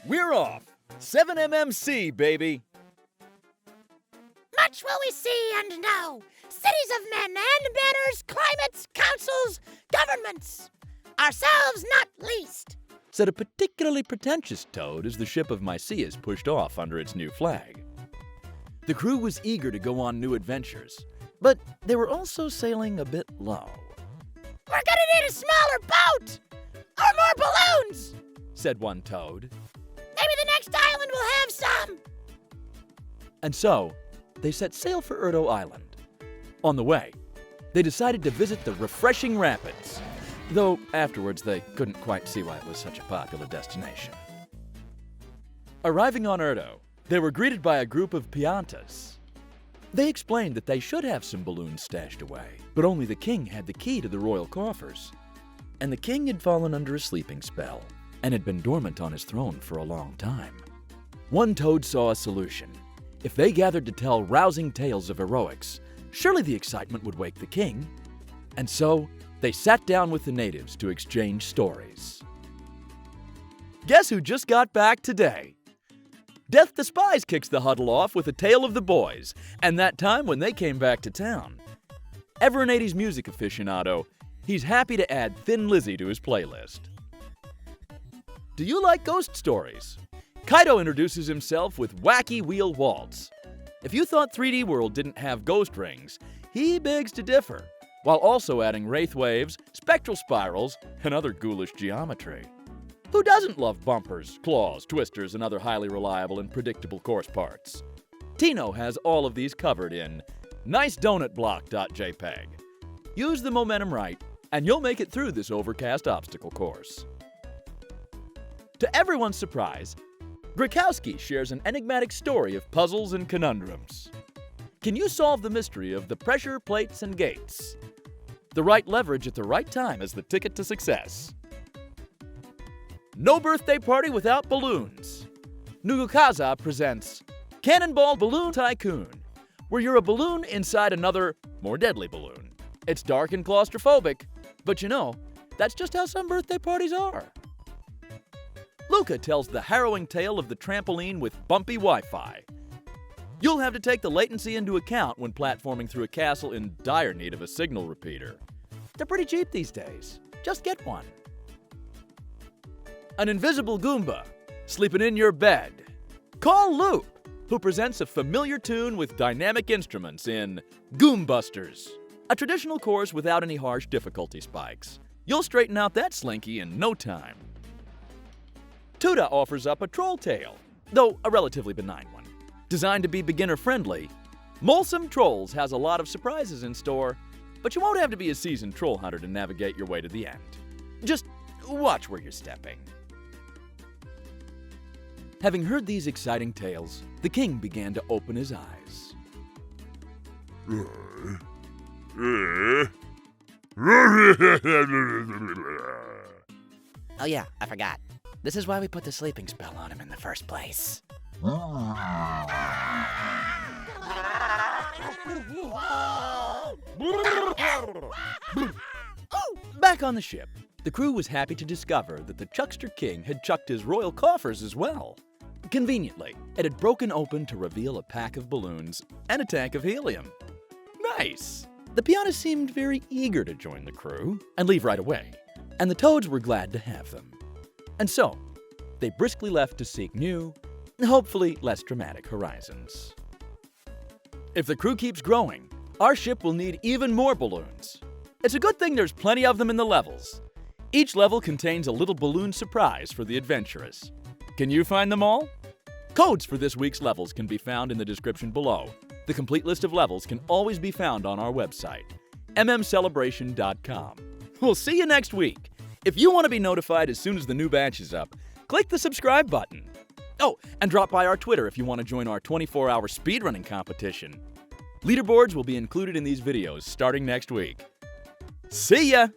We're off! 7MMC, baby! Much will we see and know. Cities of men and manners, climates, councils, governments. Ourselves not least. Said a particularly pretentious toad as the ship of Mycius pushed off under its new flag. The crew was eager to go on new adventures, but they were also sailing a bit low. We're gonna need a smaller boat! Or more balloons! Said one toad. Maybe the next island will have some! And so, they set sail for Erdo Island. On the way, they decided to visit the refreshing rapids, though afterwards they couldn't quite see why it was such a popular destination. Arriving on Erdo, they were greeted by a group of Piantas. They explained that they should have some balloons stashed away, but only the king had the key to the royal coffers. And the king had fallen under a sleeping spell and had been dormant on his throne for a long time. One toad saw a solution. If they gathered to tell rousing tales of heroics, surely the excitement would wake the king. And so, they sat down with the natives to exchange stories. Guess who just got back today? Death the Spies kicks the huddle off with a tale of the boys, and that time when they came back to town. Ever an 80s music aficionado, he's happy to add Thin Lizzy to his playlist. Do you like ghost stories? Kaido introduces himself with Wacky Wheel Waltz. If you thought 3D World didn't have ghost rings, he begs to differ, while also adding wraith waves, spectral spirals, and other ghoulish geometry. Who doesn't love bumpers, claws, twisters, and other highly reliable and predictable course parts? Tino has all of these covered in nicedonutblock.jpg. Use the momentum right, and you'll make it through this overcast obstacle course. To everyone's surprise, Brakowski shares an enigmatic story of puzzles and conundrums. Can you solve the mystery of the pressure plates and gates? The right leverage at the right time is the ticket to success. No birthday party without balloons. Nugukaza presents Cannonball Balloon Tycoon, where you're a balloon inside another, more deadly balloon. It's dark and claustrophobic, but you know, that's just how some birthday parties are. Luca tells the harrowing tale of the trampoline with bumpy Wi-Fi. You'll have to take the latency into account when platforming through a castle in dire need of a signal repeater. They're pretty cheap these days. Just get one. An invisible Goomba, sleeping in your bed. Call Loop, who presents a familiar tune with dynamic instruments in Goombusters, a traditional course without any harsh difficulty spikes. You'll straighten out that slinky in no time. Tuda offers up a troll tale, though a relatively benign one. Designed to be beginner-friendly, Molesome Trolls has a lot of surprises in store, but you won't have to be a seasoned troll hunter to navigate your way to the end. Just watch where you're stepping. Having heard these exciting tales, the king began to open his eyes. Oh yeah, I forgot. This is why we put the sleeping spell on him in the first place. Back on the ship, the crew was happy to discover that the Chuckster King had chucked his royal coffers as well. Conveniently, it had broken open to reveal a pack of balloons and a tank of helium. Nice! The Piantas seemed very eager to join the crew and leave right away, and the Toads were glad to have them. And so, they briskly left to seek new, hopefully less dramatic horizons. If the crew keeps growing, our ship will need even more balloons. It's a good thing there's plenty of them in the levels. Each level contains a little balloon surprise for the adventurous. Can you find them all? Codes for this week's levels can be found in the description below. The complete list of levels can always be found on our website, mmcelebration.com. We'll see you next week. If you want to be notified as soon as the new batch is up, click the subscribe button. Oh, and drop by our Twitter if you want to join our 24-hour speedrunning competition. Leaderboards will be included in these videos starting next week. See ya!